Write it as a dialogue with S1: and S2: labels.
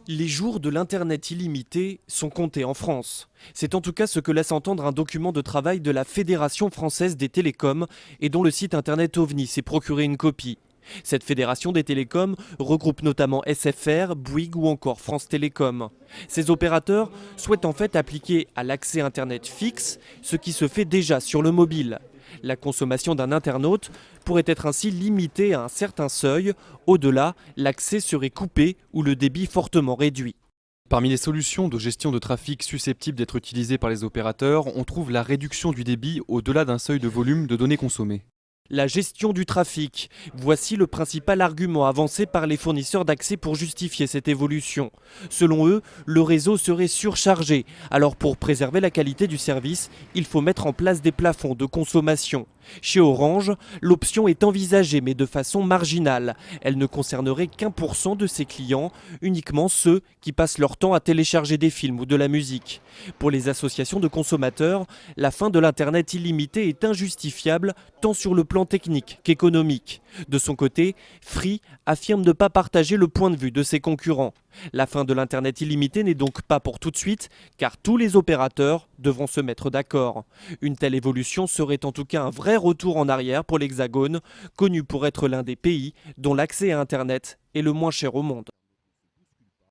S1: Les jours de l'Internet illimité sont comptés en France. C'est en tout cas ce que laisse entendre un document de travail de la Fédération française des télécoms et dont le site internet OVNI s'est procuré une copie. Cette fédération des télécoms regroupe notamment SFR, Bouygues ou encore France Télécom. Ces opérateurs souhaitent en fait appliquer à l'accès Internet fixe ce qui se fait déjà sur le mobile. La consommation d'un internaute pourrait être ainsi limitée à un certain seuil. Au-delà, l'accès serait coupé ou le débit fortement réduit.
S2: Parmi les solutions de gestion de trafic susceptibles d'être utilisées par les opérateurs, on trouve la réduction du débit au-delà d'un seuil de volume de données consommées.
S1: La gestion du trafic. Voici le principal argument avancé par les fournisseurs d'accès pour justifier cette évolution. Selon eux, le réseau serait surchargé. Alors pour préserver la qualité du service, il faut mettre en place des plafonds de consommation. Chez Orange, l'option est envisagée mais de façon marginale. Elle ne concernerait qu'1% de ses clients, uniquement ceux qui passent leur temps à télécharger des films ou de la musique. Pour les associations de consommateurs, la fin de l'Internet illimité est injustifiable tant sur le plan technique qu'économique. De son côté, Free affirme ne pas partager le point de vue de ses concurrents. La fin de l'Internet illimité n'est donc pas pour tout de suite, car tous les opérateurs devront se mettre d'accord. Une telle évolution serait en tout cas un vrai retour en arrière pour l'Hexagone, connu pour être l'un des pays dont l'accès à Internet est le moins cher au monde.